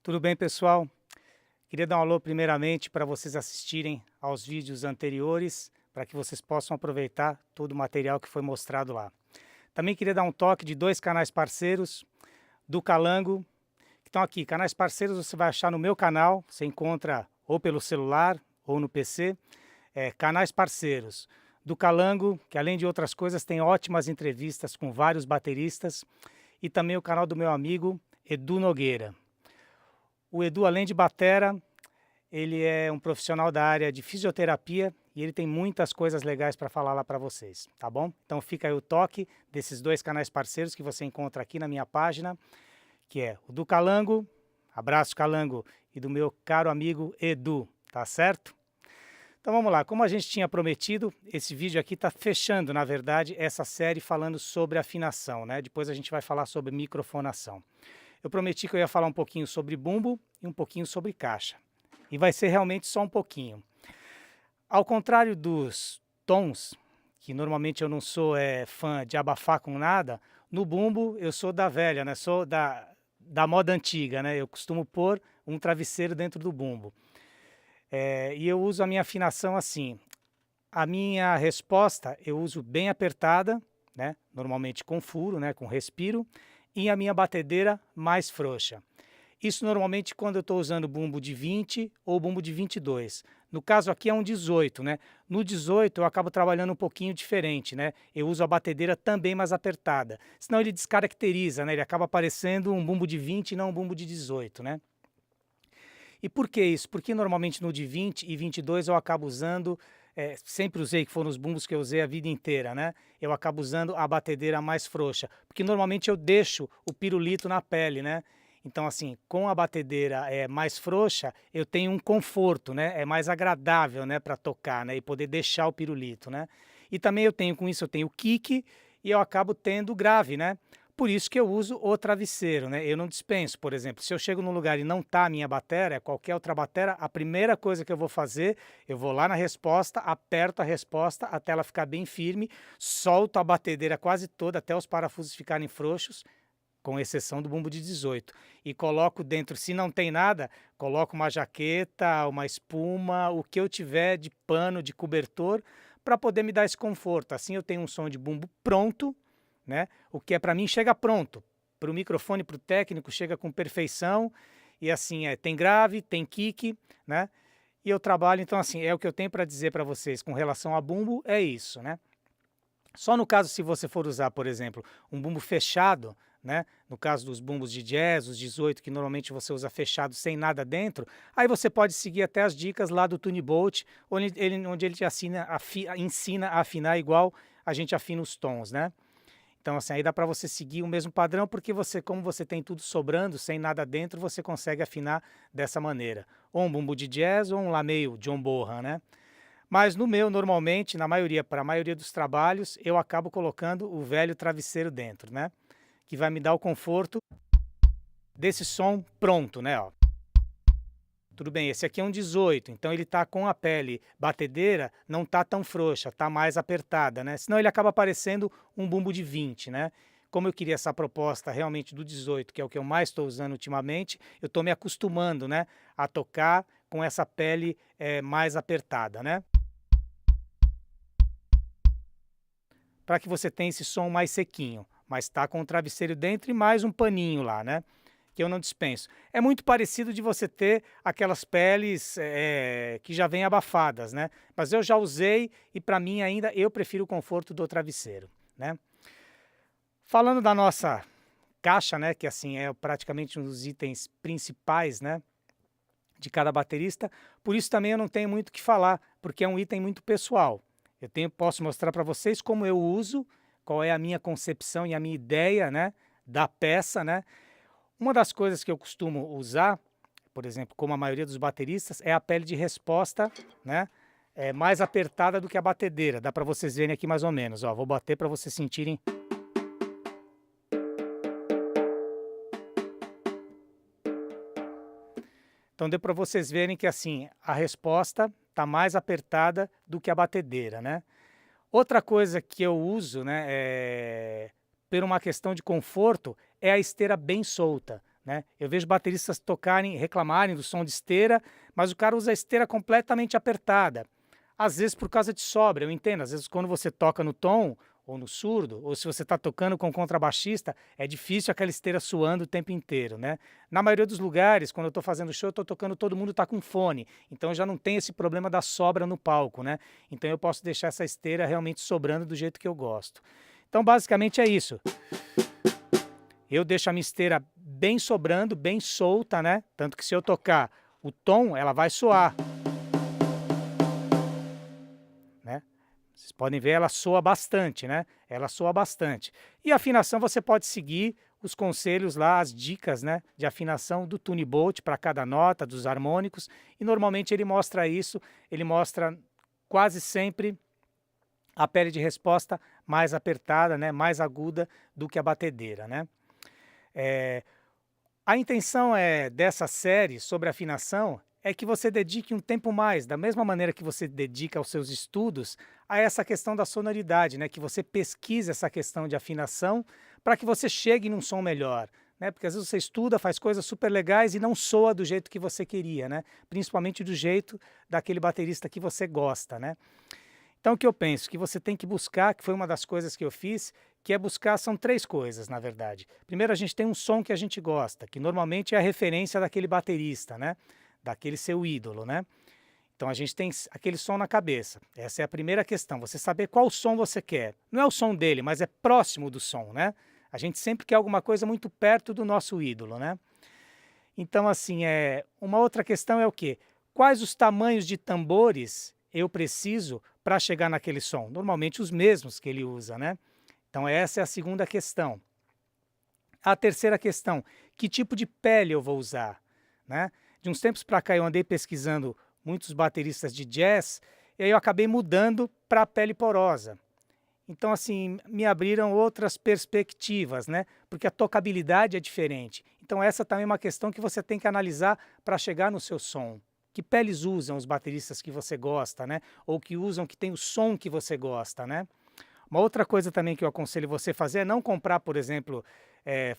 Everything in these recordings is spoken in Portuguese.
Tudo bem, pessoal? Queria dar um alô primeiramente para vocês assistirem aos vídeos anteriores, para que vocês possam aproveitar todo o material que foi mostrado lá. Também queria dar um toque de dois canais parceiros do Calango, que estão aqui. Canais parceiros você vai achar no meu canal, você encontra ou pelo celular ou no PC. Canais parceiros do Calango, que além de outras coisas tem ótimas entrevistas com vários bateristas, e também o canal do meu amigo Edu Nogueira. O Edu, além de batera, ele é um profissional da área de fisioterapia e ele tem muitas coisas legais para falar lá para vocês, tá bom? Então fica aí o toque desses dois canais parceiros que você encontra aqui na minha página, que é o do Calango, abraço Calango, e do meu caro amigo Edu, tá certo? Então vamos lá, como a gente tinha prometido, esse vídeo aqui está fechando, na verdade, essa série falando sobre afinação, né? Depois a gente vai falar sobre microfonação. Eu prometi que eu ia falar um pouquinho sobre bumbo e um pouquinho sobre caixa. E vai ser realmente só um pouquinho. Ao contrário dos tons, que normalmente eu não sou fã de abafar com nada, no bumbo eu sou da velha, né? Sou da moda antiga, né? Eu costumo pôr um travesseiro dentro do bumbo. E eu uso a minha afinação assim. A minha resposta eu uso bem apertada, né? Normalmente com furo, né? Com respiro, e a minha batedeira mais frouxa. Isso normalmente quando eu estou usando bumbo de 20 ou bumbo de 22. No caso aqui é um 18, né? No 18 eu acabo trabalhando um pouquinho diferente, né? Eu uso a batedeira também mais apertada. Senão ele descaracteriza, né? Ele acaba parecendo um bumbo de 20 e não um bumbo de 18, né? E por que isso? Porque normalmente no de 20 e 22 eu acabo usando, sempre usei, que foram os bumbos que eu usei a vida inteira, né? Eu acabo usando a batedeira mais frouxa, porque normalmente eu deixo o pirulito na pele, né? Então assim, com a batedeira mais frouxa, eu tenho um conforto, né? É mais agradável, né, para tocar, né, e poder deixar o pirulito, né? E também eu tenho com isso, eu tenho kick e eu acabo tendo grave, né? Por isso que eu uso o travesseiro, né? Eu não dispenso, por exemplo, se eu chego num lugar e não tá a minha bateria, qualquer outra bateria, a primeira coisa que eu vou fazer, eu vou lá na resposta, aperto a resposta até ela ficar bem firme, solto a batedeira quase toda até os parafusos ficarem frouxos, com exceção do bumbo de 18. E coloco dentro, se não tem nada, coloco uma jaqueta, uma espuma, o que eu tiver de pano, de cobertor, para poder me dar esse conforto. Assim eu tenho um som de bumbo pronto, né? O que para mim chega pronto, para o microfone, para o técnico, chega com perfeição, e assim, tem grave, tem kick, né? E eu trabalho, então assim, é o que eu tenho para dizer para vocês com relação a bumbo, é isso, né? Só no caso se você for usar, por exemplo, um bumbo fechado, né? No caso dos bumbos de jazz, os 18, que normalmente você usa fechado sem nada dentro, aí você pode seguir até as dicas lá do Tune Bolt, onde ele te ensina a afinar igual a gente afina os tons, né? Então, assim, aí dá para você seguir o mesmo padrão, porque você, como você tem tudo sobrando, sem nada dentro, você consegue afinar dessa maneira. Ou um bumbo de jazz ou um lameio John Bonham, né? Mas no meu, normalmente, para a maioria dos trabalhos, eu acabo colocando o velho travesseiro dentro, né? Que vai me dar o conforto desse som pronto, né? Ó. Tudo bem, esse aqui é um 18, então ele está com a pele batedeira, não está tão frouxa, está mais apertada, né? Senão ele acaba parecendo um bumbo de 20, né? Como eu queria essa proposta realmente do 18, que é o que eu mais estou usando ultimamente, eu estou me acostumando, né, a tocar com essa pele mais apertada, né? Para que você tenha esse som mais sequinho, mas está com o travesseiro dentro e mais um paninho lá, né? Que eu não dispenso. É muito parecido de você ter aquelas peles que já vêm abafadas, né? Mas eu já usei e para mim ainda eu prefiro o conforto do travesseiro, né? Falando da nossa caixa, né? Que assim é praticamente um dos itens principais, né? De cada baterista. Por isso também eu não tenho muito o que falar, porque é um item muito pessoal. Posso mostrar para vocês como eu uso, qual é a minha concepção e a minha ideia, né? Da peça, né? Uma das coisas que eu costumo usar, por exemplo, como a maioria dos bateristas, é a pele de resposta, né? É mais apertada do que a batedeira. Dá para vocês verem aqui mais ou menos. Ó, vou bater para vocês sentirem. Então deu para vocês verem que assim a resposta está mais apertada do que a batedeira, né? Outra coisa que eu uso, né, por uma questão de conforto, é a esteira bem solta, né? Eu vejo bateristas tocarem, reclamarem do som de esteira, mas o cara usa a esteira completamente apertada. Às vezes por causa de sobra, eu entendo. Às vezes quando você toca no tom, ou no surdo, ou se você está tocando com contrabaixista, é difícil aquela esteira suando o tempo inteiro, né? Na maioria dos lugares, quando eu estou fazendo show, eu estou tocando, todo mundo está com fone. Então já não tem esse problema da sobra no palco, né? Então eu posso deixar essa esteira realmente sobrando do jeito que eu gosto. Então basicamente é isso. Eu deixo a minha esteira bem sobrando, bem solta, né? Tanto que se eu tocar o tom, ela vai soar, né? Vocês podem ver, ela soa bastante, né? Ela soa bastante. E a afinação você pode seguir os conselhos lá, as dicas, né, de afinação do Tune Bolt para cada nota, dos harmônicos. E normalmente ele mostra isso, ele mostra quase sempre a pele de resposta mais apertada, né, mais aguda do que a batedeira, né? A intenção dessa série sobre afinação é que você dedique um tempo mais, da mesma maneira que você dedica aos seus estudos, a essa questão da sonoridade, né? Que você pesquise essa questão de afinação para que você chegue num som melhor, né? Porque às vezes você estuda, faz coisas super legais e não soa do jeito que você queria, né? Principalmente do jeito daquele baterista que você gosta, né? Então o que eu penso? Que você tem que buscar, que foi uma das coisas que eu fiz, que é buscar, são 3 coisas, na verdade. Primeiro, a gente tem um som que a gente gosta, que normalmente é a referência daquele baterista, né? Daquele seu ídolo, né? Então a gente tem aquele som na cabeça. Essa é a primeira questão, você saber qual som você quer. Não é o som dele, mas é próximo do som, né? A gente sempre quer alguma coisa muito perto do nosso ídolo, né? Então, assim, uma outra questão é o quê? Quais os tamanhos de tambores eu preciso para chegar naquele som? Normalmente os mesmos que ele usa, né? Então essa é a segunda questão. A terceira questão, que tipo de pele eu vou usar, né? De uns tempos para cá eu andei pesquisando muitos bateristas de jazz e aí eu acabei mudando para a pele porosa. Então, assim, me abriram outras perspectivas, né? Porque a tocabilidade é diferente. Então essa também é uma questão que você tem que analisar para chegar no seu som. Que peles usam os bateristas que você gosta, né? Ou que usam, que tem o som que você gosta, né? Uma outra coisa também que eu aconselho você a fazer é não comprar, por exemplo, é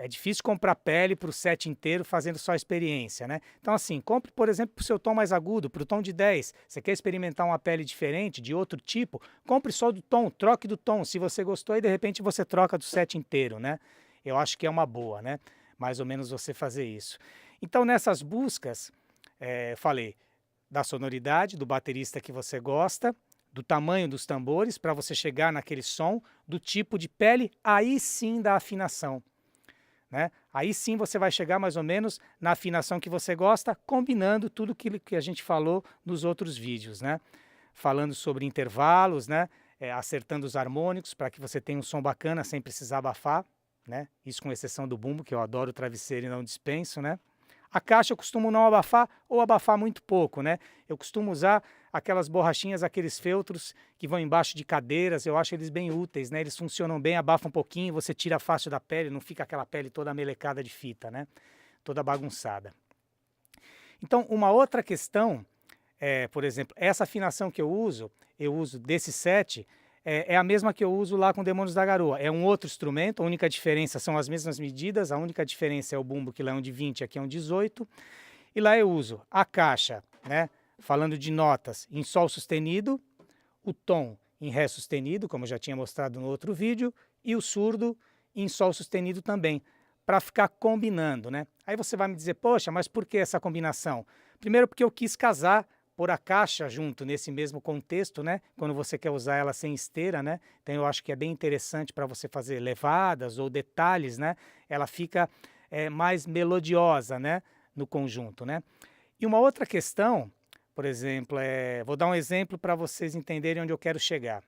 difícil comprar pele para o set inteiro fazendo só experiência, né? Então assim, compre, por exemplo, para o seu tom mais agudo, para o tom de 10. Você quer experimentar uma pele diferente, de outro tipo? Compre só do tom, troque do tom. Se você gostou e de repente você troca do set inteiro, né? Eu acho que é uma boa, né? Mais ou menos você fazer isso. Então nessas buscas, falei da sonoridade, do baterista que você gosta, do tamanho dos tambores para você chegar naquele som, do tipo de pele, aí sim da afinação, né? Aí sim você vai chegar mais ou menos na afinação que você gosta, combinando tudo que a gente falou nos outros vídeos, né? Falando sobre intervalos, né? Acertando os harmônicos para que você tenha um som bacana sem precisar abafar, né? Isso com exceção do bumbo, que eu adoro o travesseiro e não dispenso, né? A caixa eu costumo não abafar ou abafar muito pouco, né? Eu costumo usar aquelas borrachinhas, aqueles feltros que vão embaixo de cadeiras, eu acho eles bem úteis, né? Eles funcionam bem, abafam um pouquinho, você tira fácil da pele, não fica aquela pele toda melecada de fita, né? Toda bagunçada. Então, uma outra questão, por exemplo, essa afinação que eu uso desse set, é a mesma que eu uso lá com Demônios da Garoa. É um outro instrumento, a única diferença são as mesmas medidas, a única diferença é o bumbo, que lá é um de 20, aqui é um 18. E lá eu uso a caixa, né, falando de notas, em Sol sustenido, o tom em Ré sustenido, como eu já tinha mostrado no outro vídeo, e o surdo em Sol sustenido também, para ficar combinando, né? Aí você vai me dizer, poxa, mas por que essa combinação? Primeiro porque eu quis casar, pôr a caixa junto nesse mesmo contexto, né? Quando você quer usar ela sem esteira, né? Então eu acho que é bem interessante para você fazer levadas ou detalhes, né? Ela fica mais melodiosa, né? No conjunto, né? E uma outra questão, por exemplo, vou dar um exemplo para vocês entenderem onde eu quero chegar.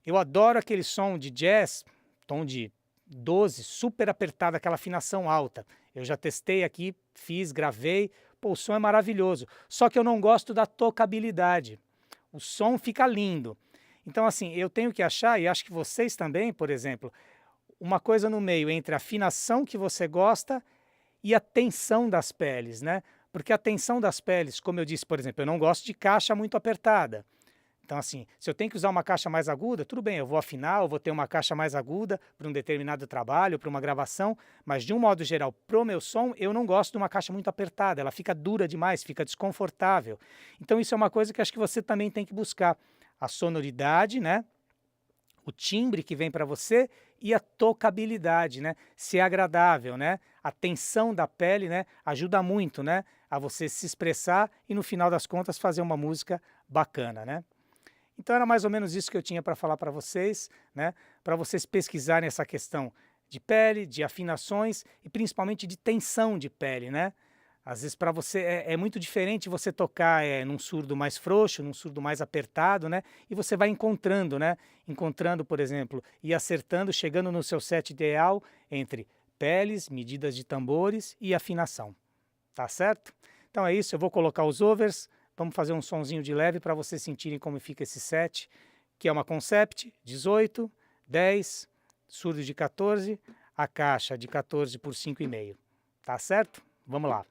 Eu adoro aquele som de jazz, tom de 12, super apertado, aquela afinação alta. Eu já testei aqui, fiz, gravei, pô, o som é maravilhoso. Só que eu não gosto da tocabilidade. O som fica lindo. Então, assim, eu tenho que achar, e acho que vocês também, por exemplo, uma coisa no meio entre a afinação que você gosta e a tensão das peles, né? Porque a tensão das peles, como eu disse, por exemplo, eu não gosto de caixa muito apertada. Então, assim, se eu tenho que usar uma caixa mais aguda, tudo bem, eu vou afinar, eu vou ter uma caixa mais aguda para um determinado trabalho, para uma gravação, mas de um modo geral, pro meu som, eu não gosto de uma caixa muito apertada, ela fica dura demais, fica desconfortável. Então, isso é uma coisa que acho que você também tem que buscar. A sonoridade, né? O timbre que vem para você e a tocabilidade, né? Se é agradável, né? A tensão da pele, né? Ajuda muito, né? A você se expressar e no final das contas fazer uma música bacana, né? Então era mais ou menos isso que eu tinha para falar para vocês, né? Para vocês pesquisarem essa questão de pele, de afinações e principalmente de tensão de pele, né? Às vezes para você é muito diferente você tocar num surdo mais frouxo, num surdo mais apertado, né? E você vai encontrando, né? Encontrando, por exemplo, e acertando, chegando no seu set ideal entre peles, medidas de tambores e afinação. Tá certo? Então é isso, eu vou colocar os overs, vamos fazer um sonzinho de leve para vocês sentirem como fica esse set, que é uma Concept 18, 10, surdo de 14, a caixa de 14 por 5,5. Tá certo? Vamos lá.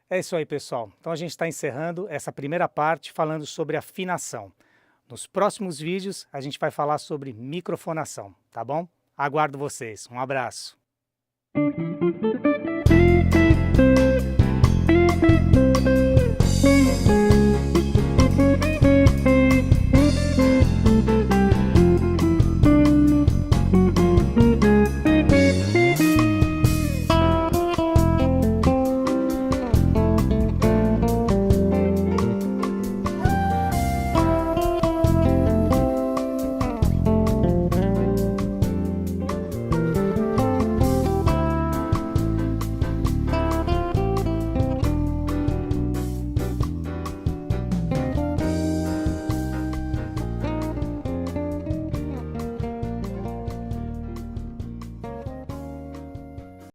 É isso aí, pessoal. Então a gente está encerrando essa primeira parte falando sobre afinação. Nos próximos vídeos a gente vai falar sobre microfonação, tá bom? Aguardo vocês. Um abraço.